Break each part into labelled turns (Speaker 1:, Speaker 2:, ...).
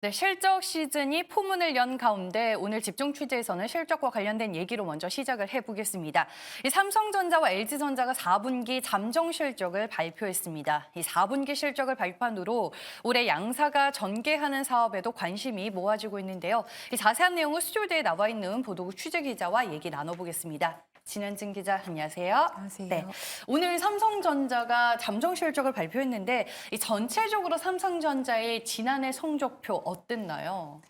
Speaker 1: 네, 실적 시즌이 포문을 연 가운데 오늘 집중 취재에서는 실적과 관련된 얘기로 먼저 시작을 해보겠습니다. 이 삼성전자와 LG전자가 4분기 잠정 실적을 발표했습니다. 이 4분기 실적을 발표한 후로 올해 양사가 전개하는 사업에도 관심이 모아지고 있는데요. 이 자세한 내용은 스튜디오에 나와 있는 보도국 취재기자와 얘기 나눠보겠습니다. 진현진 기자, 안녕하세요.
Speaker 2: 안녕하세요.
Speaker 1: 네, 오늘 삼성전자가 잠정 실적을 발표했는데 이 전체적으로 삼성전자의 지난해 성적표 어땠나요?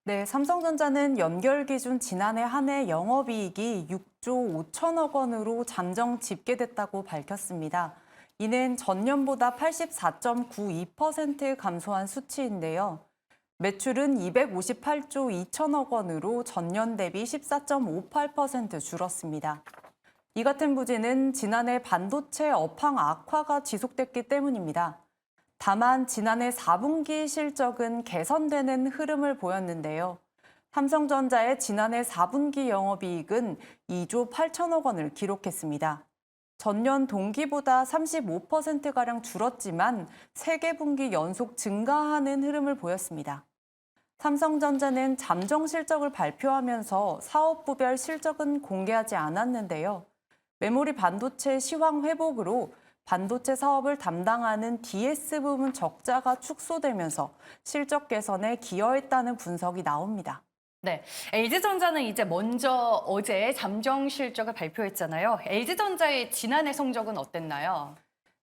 Speaker 2: 네, 삼성전자는 연결 기준 지난해 한 해 영업이익이 6조 5천억 원으로 잠정 집계됐다고 밝혔습니다. 이는 전년보다 84.92% 감소한 수치인데요. 매출은 258조 2천억 원으로 전년 대비 14.58% 줄었습니다. 이 같은 부진은 지난해 반도체 업황 악화가 지속됐기 때문입니다. 다만 지난해 4분기 실적은 개선되는 흐름을 보였는데요. 삼성전자의 지난해 4분기 영업이익은 2조 8천억 원을 기록했습니다. 전년 동기보다 35%가량 줄었지만 3개 분기 연속 증가하는 흐름을 보였습니다. 삼성전자는 잠정 실적을 발표하면서 사업부별 실적은 공개하지 않았는데요. 메모리 반도체 시황 회복으로 반도체 사업을 담당하는 DS 부문 적자가 축소되면서 실적 개선에 기여했다는 분석이 나옵니다.
Speaker 1: 네, LG전자는 이제 먼저 어제 잠정 실적을 발표했잖아요. LG전자의 지난해 성적은 어땠나요?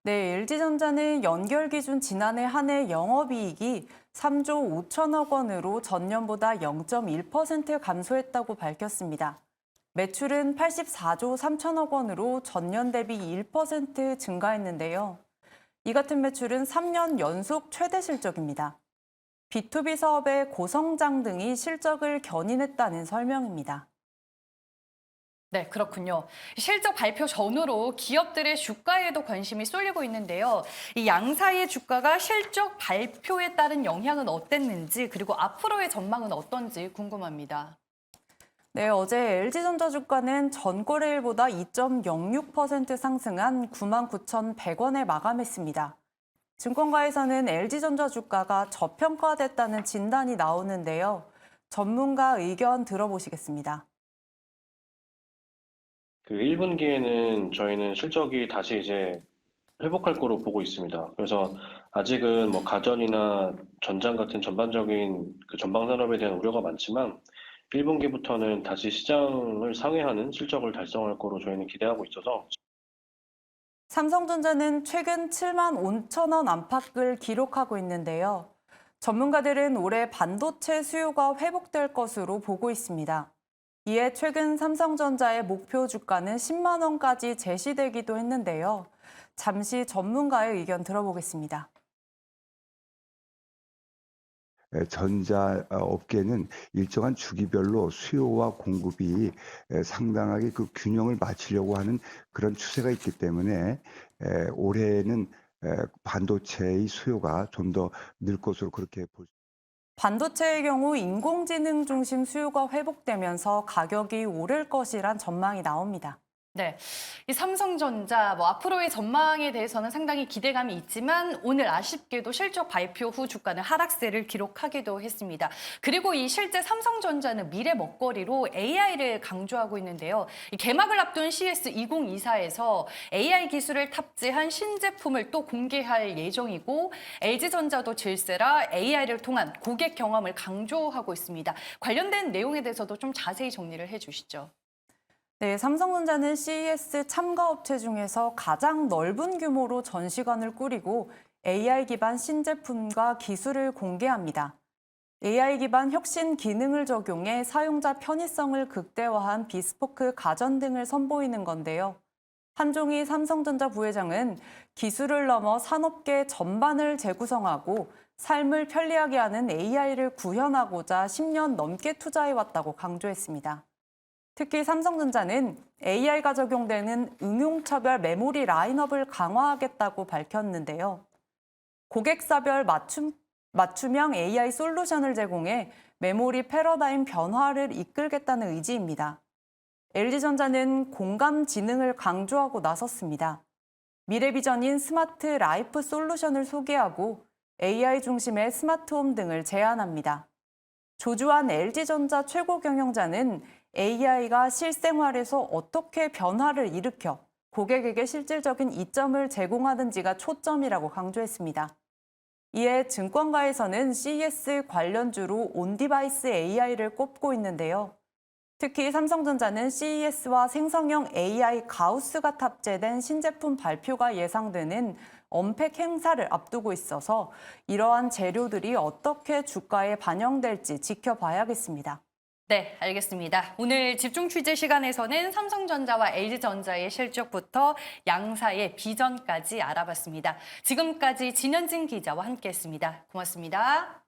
Speaker 2: 네, LG전자는 연결 기준 지난해 한 해 영업이익이 3조 5천억 원으로 전년보다 0.1% 감소했다고 밝혔습니다. 매출은 84조 3천억 원으로 전년 대비 1% 증가했는데요. 이 같은 매출은 3년 연속 최대 실적입니다. B2B 사업의 고성장 등이 실적을 견인했다는 설명입니다.
Speaker 1: 네, 그렇군요. 실적 발표 전후로 기업들의 주가에도 관심이 쏠리고 있는데요. 이 양사의 주가가 실적 발표에 따른 영향은 어땠는지, 그리고 앞으로의 전망은 어떤지 궁금합니다.
Speaker 2: 네, 어제 LG전자 주가는 전거래일보다 2.06% 상승한 99,100원에 마감했습니다. 증권가에서는 LG전자 주가가 저평가됐다는 진단이 나오는데요. 전문가 의견 들어보시겠습니다.
Speaker 3: 1분기에는 저희는 실적이 다시 이제 회복할 거로 보고 있습니다. 그래서 아직은 뭐 가전이나 전장 같은 전반적인 그 전방 산업에 대한 우려가 많지만 1분기부터는 다시 시장을 상회하는 실적을 달성할 거로 저희는 기대하고 있어서
Speaker 2: 삼성전자는 최근 7만 5천 원 안팎을 기록하고 있는데요. 전문가들은 올해 반도체 수요가 회복될 것으로 보고 있습니다. 이에 최근 삼성전자의 목표 주가는 10만 원까지 제시되기도 했는데요. 잠시 전문가의 의견 들어보겠습니다.
Speaker 4: 전자 업계는 일정한 주기별로 수요와 공급이 상당하게 그 균형을 맞추려고 하는 그런 추세가 있기 때문에 올해는 반도체의 수요가 좀 더 늘 것으로 그렇게 볼 수 있습니다.
Speaker 2: 반도체의 경우 인공지능 중심 수요가 회복되면서 가격이 오를 것이란 전망이 나옵니다.
Speaker 1: 네, 이 삼성전자 앞으로의 전망에 대해서는 상당히 기대감이 있지만 오늘 아쉽게도 실적 발표 후 주가는 하락세를 기록하기도 했습니다. 그리고 이 실제 삼성전자는 미래 먹거리로 AI를 강조하고 있는데요. 이 개막을 앞둔 CS 2024에서 AI 기술을 탑재한 신제품을 또 공개할 예정이고 LG전자도 질세라 AI를 통한 고객 경험을 강조하고 있습니다. 관련된 내용에 대해서도 좀 자세히 정리를 해주시죠.
Speaker 2: 네, 삼성전자는 CES 참가업체 중에서 가장 넓은 규모로 전시관을 꾸리고 AI 기반 신제품과 기술을 공개합니다. AI 기반 혁신 기능을 적용해 사용자 편의성을 극대화한 비스포크 가전 등을 선보이는 건데요. 한종희 삼성전자 부회장은 기술을 넘어 산업계 전반을 재구성하고 삶을 편리하게 하는 AI를 구현하고자 10년 넘게 투자해왔다고 강조했습니다. 특히 삼성전자는 AI가 적용되는 응용차별 메모리 라인업을 강화하겠다고 밝혔는데요. 고객사별 맞춤형 AI 솔루션을 제공해 메모리 패러다임 변화를 이끌겠다는 의지입니다. LG전자는 공감 지능을 강조하고 나섰습니다. 미래 비전인 스마트 라이프 솔루션을 소개하고 AI 중심의 스마트홈 등을 제안합니다. 조주환 LG전자 최고 경영자는 AI가 실생활에서 어떻게 변화를 일으켜 고객에게 실질적인 이점을 제공하는지가 초점이라고 강조했습니다. 이에 증권가에서는 CES 관련주로 온디바이스 AI를 꼽고 있는데요. 특히 삼성전자는 CES와 생성형 AI 가우스가 탑재된 신제품 발표가 예상되는 언팩 행사를 앞두고 있어서 이러한 재료들이 어떻게 주가에 반영될지 지켜봐야겠습니다.
Speaker 1: 네, 알겠습니다. 오늘 집중 취재 시간에서는 삼성전자와 LG전자의 실적부터 양사의 비전까지 알아봤습니다. 지금까지 진현진 기자와 함께했습니다. 고맙습니다.